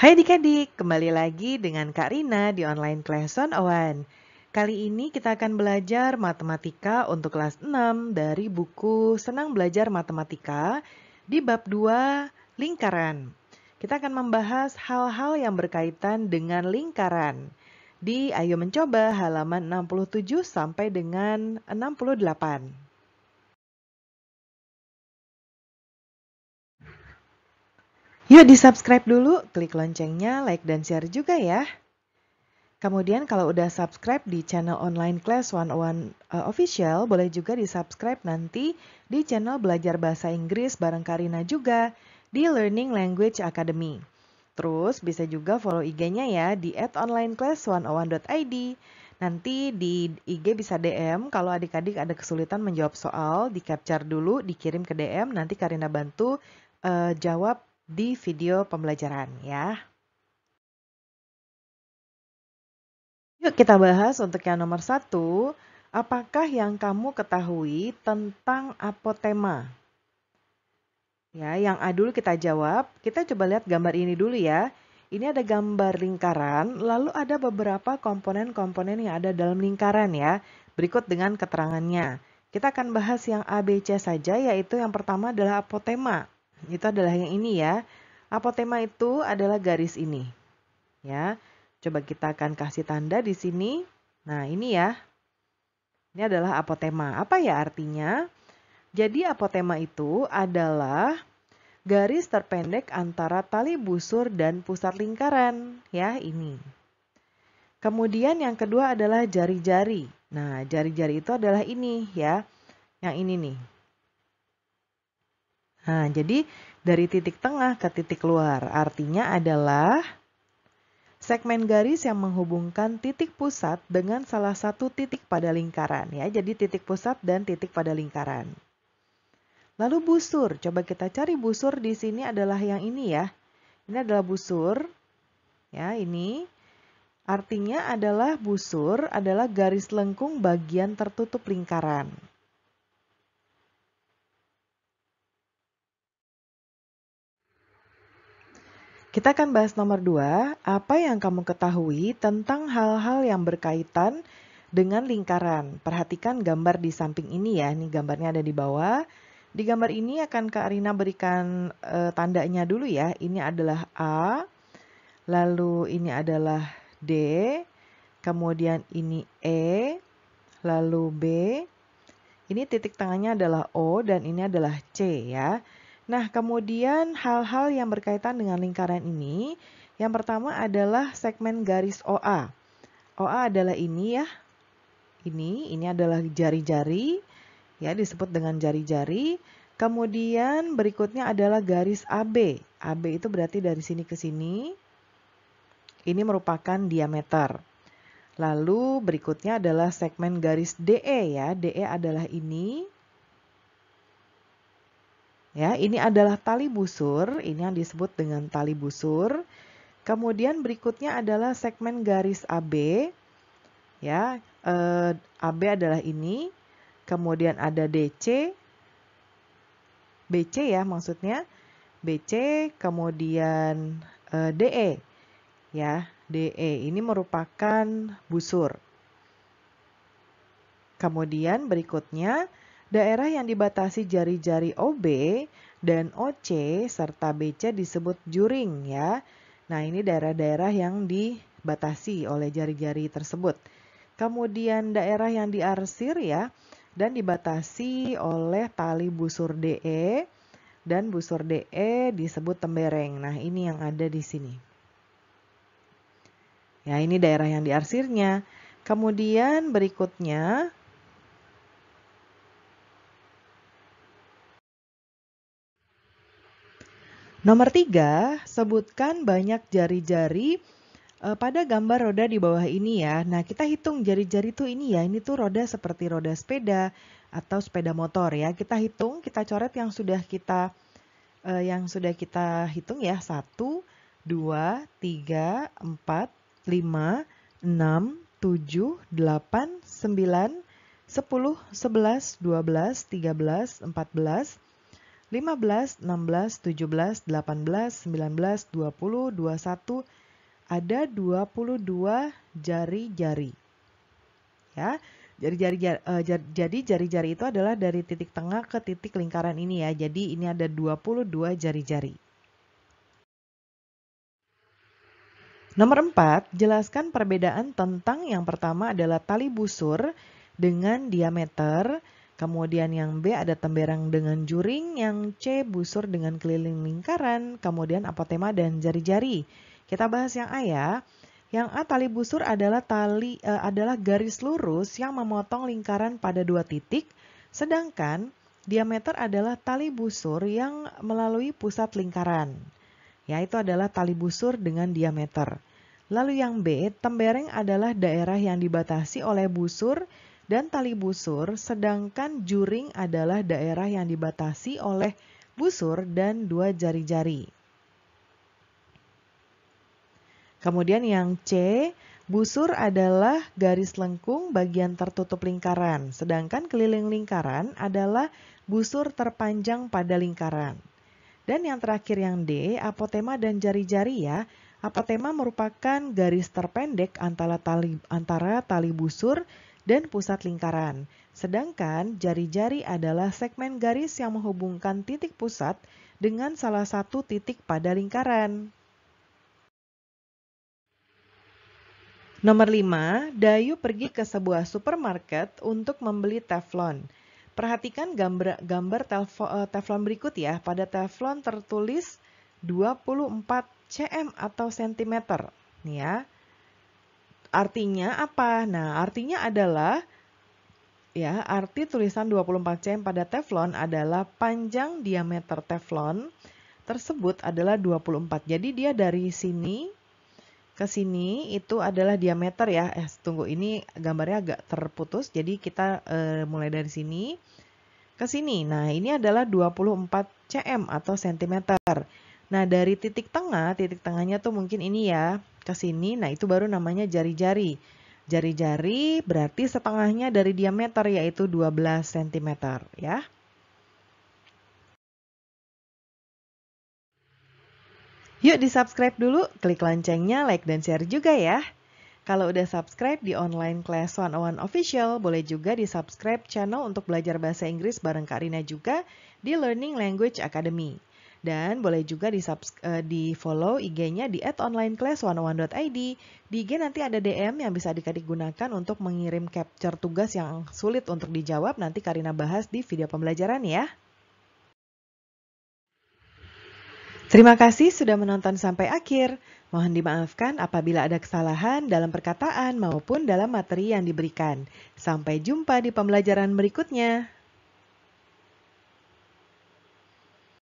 Hai adik-adik, kembali lagi dengan Kak Rina di online class 101. Kali ini kita akan belajar matematika untuk kelas 6 dari buku Senang Belajar Matematika di bab 2 lingkaran. Kita akan membahas hal-hal yang berkaitan dengan lingkaran. Di Ayo Mencoba halaman 67 sampai dengan 68. Yuk di-subscribe dulu, klik loncengnya, like dan share juga ya. Kemudian kalau udah subscribe di channel online class 101 official, boleh juga di-subscribe nanti di channel belajar bahasa Inggris bareng Karina juga di Learning Language Academy. Terus bisa juga follow IG-nya ya di @onlineclass101.id. Nanti di IG bisa DM kalau adik-adik ada kesulitan menjawab soal, di-capture dulu, dikirim ke DM, nanti Karina bantu jawab di video pembelajaran ya. Yuk kita bahas untuk yang nomor 1. Apakah yang kamu ketahui tentang apotema? Ya, yang A dulu kita jawab. Kita coba lihat gambar ini dulu ya. Ini ada gambar lingkaran, lalu ada beberapa komponen-komponen yang ada dalam lingkaran ya. Berikut dengan keterangannya. Kita akan bahas yang A, B, C saja, yaitu yang pertama adalah apotema. Itu adalah yang ini ya. Apotema itu adalah garis ini. Ya. Coba kita akan kasih tanda di sini. Nah, ini ya. Ini adalah apotema. Apa ya artinya? Jadi apotema itu adalah garis terpendek antara tali busur dan pusat lingkaran. Ya, ini. Kemudian yang kedua adalah jari-jari. Nah, jari-jari itu adalah ini ya. Yang ini nih. Nah, jadi dari titik tengah ke titik luar. Artinya adalah segmen garis yang menghubungkan titik pusat dengan salah satu titik pada lingkaran ya. Jadi titik pusat dan titik pada lingkaran. Lalu busur, coba kita cari busur di sini adalah yang ini ya. Ini adalah busur. Ya, ini artinya adalah busur adalah garis lengkung bagian tertutup lingkaran. Kita akan bahas nomor 2, apa yang kamu ketahui tentang hal-hal yang berkaitan dengan lingkaran. Perhatikan gambar di samping ini ya, ini gambarnya ada di bawah. Di gambar ini akan Kak Arina berikan tandanya dulu ya. Ini adalah A, lalu ini adalah D, kemudian ini E, lalu B. Ini titik tengahnya adalah O dan ini adalah C ya. Nah, kemudian hal-hal yang berkaitan dengan lingkaran ini, yang pertama adalah segmen garis OA. OA adalah ini ya. Ini adalah jari-jari, ya disebut dengan jari-jari. Kemudian berikutnya adalah garis AB. AB itu berarti dari sini ke sini. Ini merupakan diameter. Lalu berikutnya adalah segmen garis DE ya. DE adalah ini. Ya, ini adalah tali busur, ini yang disebut dengan tali busur. Kemudian berikutnya adalah segmen garis AB. Ya, AB adalah ini. Kemudian ada DC, BC ya maksudnya. BC, kemudian DE. Ya, DE ini merupakan busur. Kemudian berikutnya daerah yang dibatasi jari-jari OB dan OC serta BC disebut juring ya. Nah, ini daerah-daerah yang dibatasi oleh jari-jari tersebut. Kemudian daerah yang diarsir ya dan dibatasi oleh tali busur DE dan busur DE disebut tembereng. Nah, ini yang ada di sini. Ya, ini daerah yang diarsirnya. Kemudian berikutnya nomor 3, sebutkan banyak jari-jari pada gambar roda di bawah ini ya. Nah, kita hitung jari-jari tuh ini ya. Ini tuh roda seperti roda sepeda atau sepeda motor ya. Kita hitung, kita coret yang sudah kita hitung ya. 1, 2, 3, 4, 5, 6, 7, 8, 9, 10, 11, 12, 13, 14, 15, 16, 17, 18, 19, 20, 21, ada 22 jari-jari. Ya, jadi jari-jari itu adalah dari titik tengah ke titik lingkaran ini ya. Jadi ini ada 22 jari-jari. Nomor 4, jelaskan perbedaan tentang yang pertama adalah tali busur dengan diameter, kemudian yang B ada temberang dengan juring, yang C busur dengan keliling lingkaran, kemudian apotema dan jari-jari. Kita bahas yang A ya. Yang A, tali busur adalah adalah garis lurus yang memotong lingkaran pada dua titik, sedangkan diameter adalah tali busur yang melalui pusat lingkaran. Ya, itu adalah tali busur dengan diameter. Lalu yang B, tembereng adalah daerah yang dibatasi oleh busur dan tali busur, sedangkan juring adalah daerah yang dibatasi oleh busur dan dua jari-jari. Kemudian yang C, busur adalah garis lengkung bagian tertutup lingkaran, sedangkan keliling lingkaran adalah busur terpanjang pada lingkaran. Dan yang terakhir yang D, apotema dan jari-jari ya. Apotema merupakan garis terpendek antara tali busur dan pusat lingkaran. Sedangkan jari-jari adalah segmen garis yang menghubungkan titik pusat dengan salah satu titik pada lingkaran. Nomor 5, Dayu pergi ke sebuah supermarket untuk membeli teflon. Perhatikan gambar teflon berikut ya. Pada teflon tertulis 24 cm atau cm. Nih ya. Artinya apa? Nah, artinya adalah ya, arti tulisan 24 cm pada teflon adalah panjang diameter teflon tersebut adalah 24. Jadi dia dari sini ke sini itu adalah diameter ya. Tunggu, ini gambarnya agak terputus. Jadi kita mulai dari sini ke sini. Nah, ini adalah 24 cm atau cm. Nah, dari titik tengahnya tuh mungkin ini ya, ke sini. Nah, itu baru namanya jari-jari. Jari-jari berarti setengahnya dari diameter yaitu 12 cm ya. Yuk di-subscribe dulu, klik loncengnya, like dan share juga ya. Kalau udah subscribe di Online Class 101 Official, boleh juga di-subscribe channel untuk belajar bahasa Inggris bareng Kak Rina juga di Learning Language Academy. Dan boleh juga di-follow IG-nya di @onlineclass101.id. Di IG nanti ada DM yang bisa adik-adik gunakan untuk mengirim capture tugas yang sulit untuk dijawab. Nanti Kak Rina bahas di video pembelajaran ya. Terima kasih sudah menonton sampai akhir. Mohon dimaafkan apabila ada kesalahan dalam perkataan maupun dalam materi yang diberikan. Sampai jumpa di pembelajaran berikutnya.